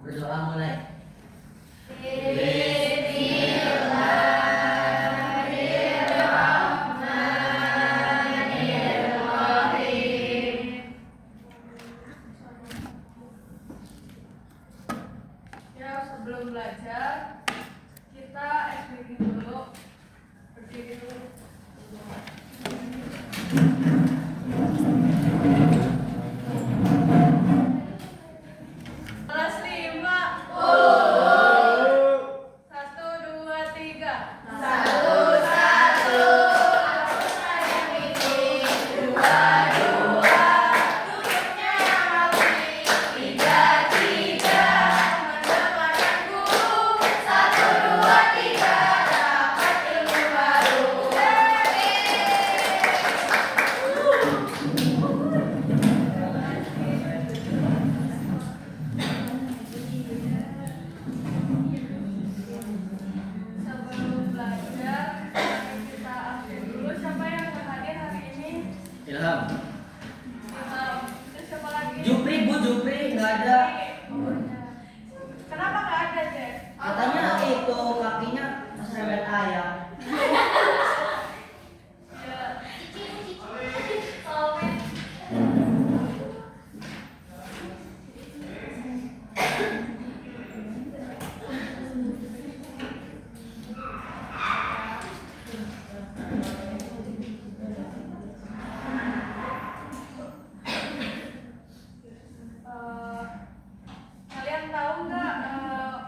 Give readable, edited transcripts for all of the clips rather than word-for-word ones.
Berdoa mulai. Ya, sebelum belajar kita SBG dulu. Berdiri dulu. Kelas 5. 1, 2, 3. Sebelum belajar kita absen dulu. Siapa yang nggak hadir hari ini? Ilham. Terus siapa lagi? Jupri, Bu Jupri nggak ada. Kenapa nggak ada, Cek? Katanya itu kakinya keserempet ayam. Ya. Kalian tahu nggak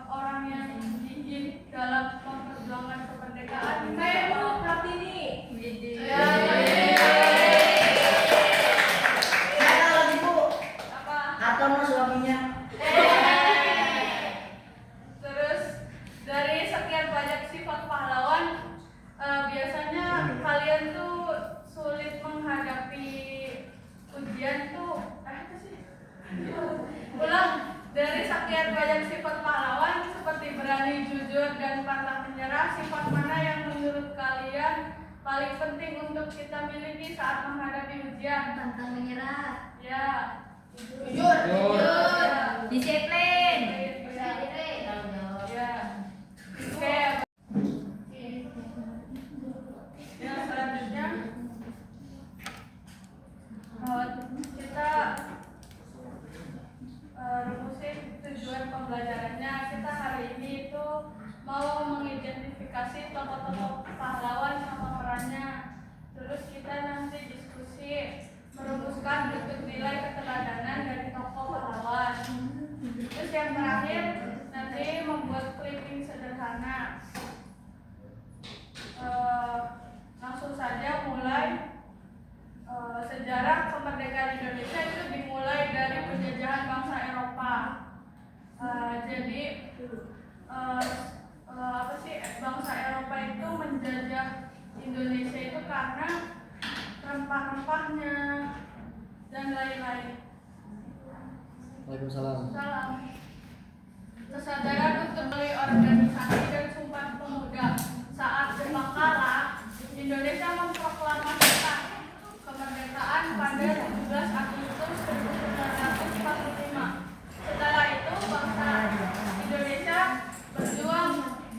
orang yang gigih dalam memperjuangkan kemerdekaan? Saya mau Kartini. Ya. Saya tahu lagi, Bu. Apa? Atom suaminya. Terus dari sekian banyak sifat pahlawan, biasanya kalian tuh sulit menghadapi ujian tuh. Apa sih? Ulang. Dari sekian banyak sifat pahlawan seperti berani, jujur, dan pantang menyerah, sifat mana yang menurut kalian paling penting untuk kita miliki saat menghadapi ujian? Pantang menyerah, Ya. jujur, Ya. disiplin, Ya. Oke. Yang selanjutnya kita rumusin tujuan pembelajarannya. Kita hari ini itu mau mengidentifikasi tokoh-tokoh pahlawan sama perannya. Terus kita nanti diskusi merumuskan bentuk nilai keteladanan dari tokoh pahlawan. Terus yang terakhir nanti membuat clipping sederhana. Langsung saja mulai. Sejarah kemerdekaan Indonesia itu dimulai dari penjajahan bangsa Eropa. Jadi apa sih, bangsa Eropa itu menjajah Indonesia itu karena rempah-rempahnya dan lain-lain. Waalaikumsalam. Salam. Kesadaran untuk melalui organisasi dan sumpah pemuda. Saat Jepang kalah, Indonesia memproklamasikan kemerdekaan pada 17 Agustus 1945. Setelah itu bangsa Indonesia berjuang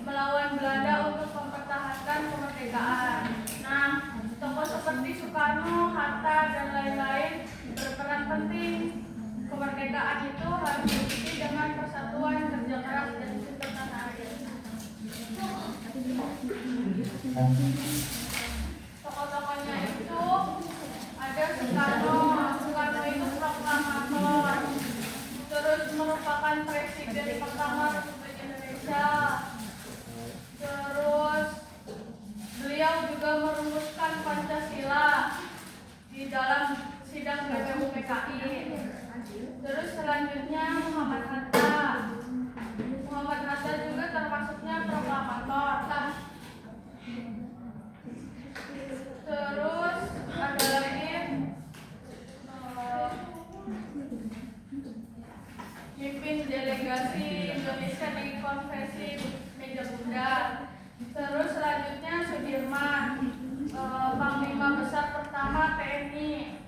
melawan Belanda untuk mempertahankan kemerdekaan. Nah, tokoh seperti Soekarno, Hatta, dan lain-lain berperan penting. Kemerdekaan itu harus diikuti dengan persatuan, kerja keras, dan cinta tanah air. Tokoh-tokohnya itu ada Soekarno. Soekarno itu proklamator, terus merupakan presiden pertama Republik Indonesia. Terus beliau juga merumuskan Pancasila di dalam sidang BPUPKI. Terus selanjutnya Muhammad Hatta. Muhammad Hatta juga termasuknya proklamator. Terus ada lagi pimpin delegasi Indonesia di konferensi Meja Bundar. Terus selanjutnya Sudirman, Panglima Besar pertama TNI.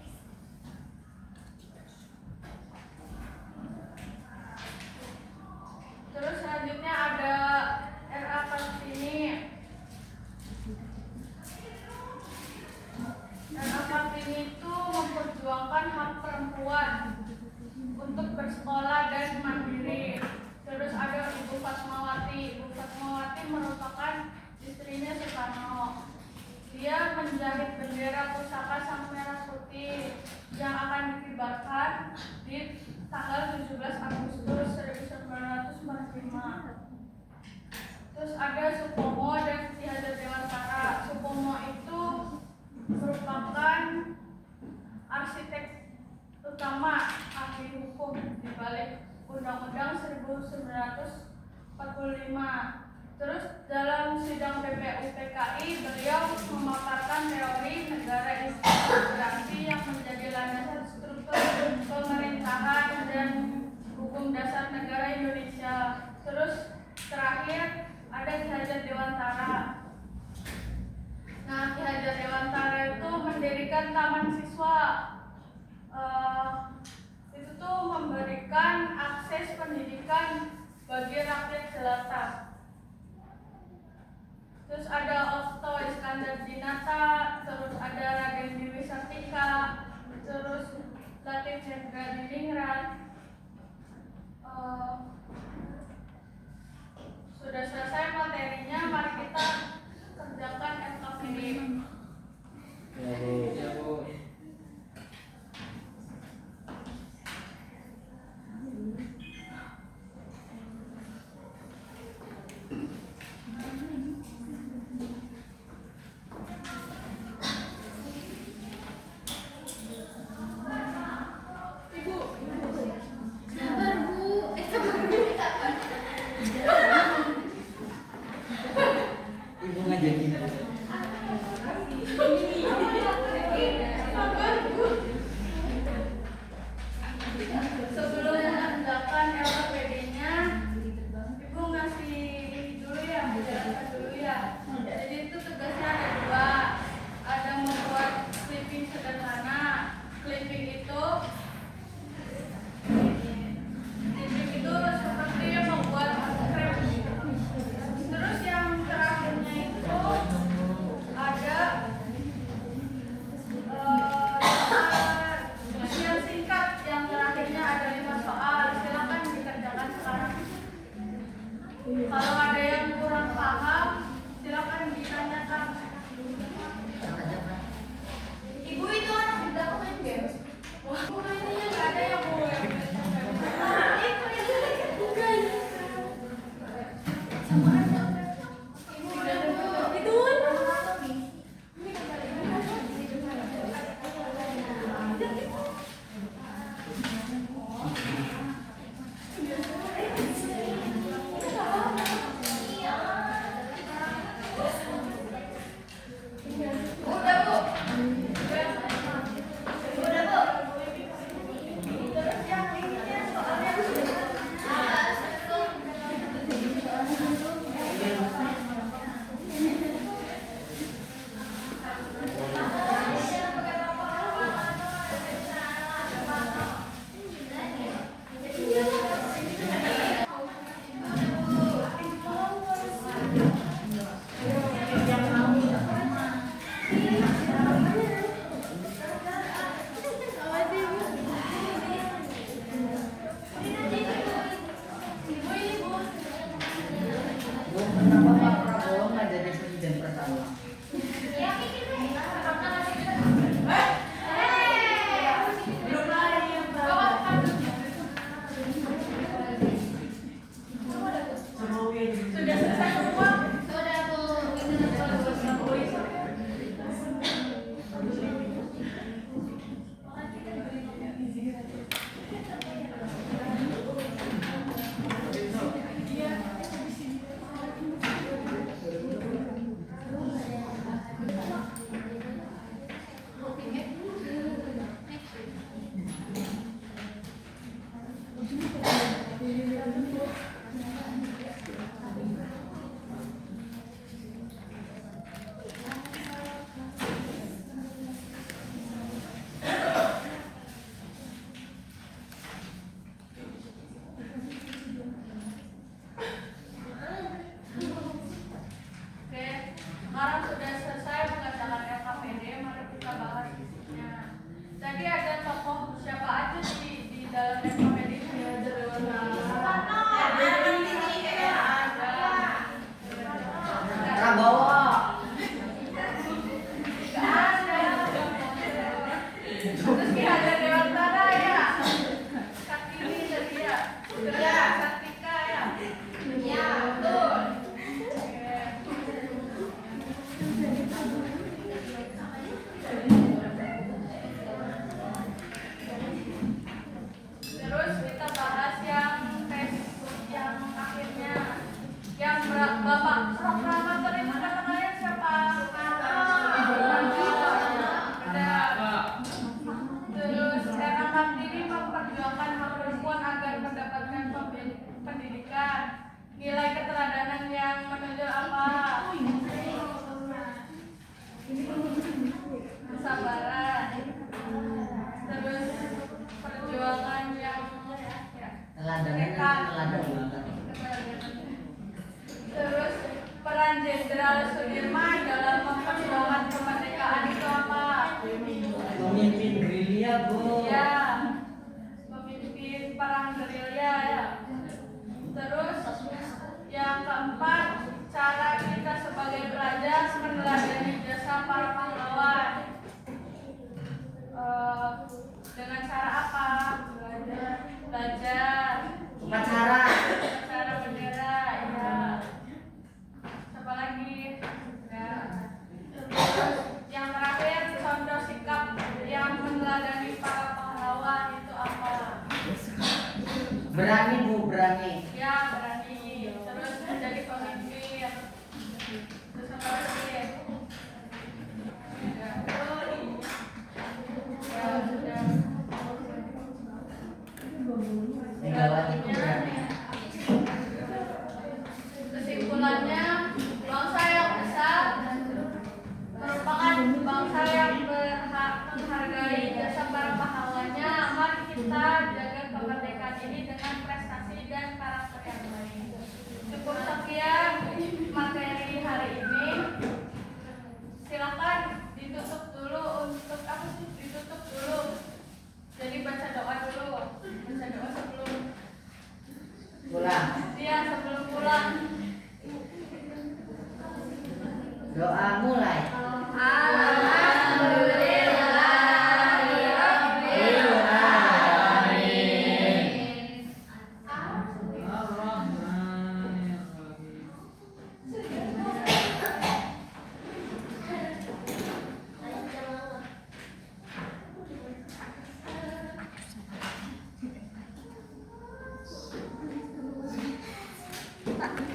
Agustus 1945. Terus ada Supomo dan Ki Hajar Dewantara. Supomo itu merupakan arsitek utama ahli hukum di balik Undang-Undang 1945. Terus dalam sidang BPUPKI beliau memaparkan teori negara integrasi yang menjadi landasan struktur pemerintahan dan hukum dasar negara Indonesia. Terus terakhir ada Ki Hajar Dewantara. Nah, Ki Hajar Dewantara itu mendirikan Taman Siswa. Itu tuh memberikan akses pendidikan bagi rakyat jelata. Terus ada Otto Iskandar Dinata, terus ada Raden Dewi Sartika, terus Latif Jenderal Diningrat. Sudah selesai materinya, mari kita kerjakan FKPD. Ya, Bu. Sabar Bu. Ibu ngajakin. Sebelum mengerjakan LKPD-nya, Ibu ngasih dulu ya, menjelaskan dulu ya. Jadi itu tugasnya ada dua, ada membuat clipping sederhana. Clipping itu seperti membuat krep. Terus yang terakhirnya itu ada ujian singkat yang terakhirnya ada 5 soal. Silakan dikerjakan sekarang. Kalau ada yang kurang paham, silakan ditanyakan. Ibu itu anak di belakang main game. Wah, ini nggak ada yang mau yang bukan. Sama aja. Ibu udah itu. menuju apa? Kesabaran. Terus perjuangan yang Teladannya kan teladan banget. Terus peran Jenderal Sudirman dalam memperjuangkan kemerdekaan itu apa? Pemimpin gerilya, Bu. Ya, pemimpin perang gerilya ya. Terus yang keempat, cara kita sebagai pelajar meneladani jasa para pahlawan. Dengan cara apa? Belajar. Upacara. Cara bendera, ya. Apa lagi? Ya. Terus yang terakhir, contoh sikap yang meneladani para pahlawan itu apa? Berani, Bu, berani. Ya, berani. Terus menjadi pemimpin. Terus apa lagi? Ya. Ya, sudah. Megawati itu berani. Kesimpulannya, bangsa yang besar merupakan bangsa yang menghargai jasa para pahlawannya. Mari kita jaga kemerdekaan ini dengan prestasi dan karakter yang baik. Cukup sekian materi hari ini. Silakan ditutup dulu untuk apa sih? Ditutup dulu. Jadi baca doa dulu. Baca doa sebelum Pulang. dia sebelum pulang. Doa mulai. Tak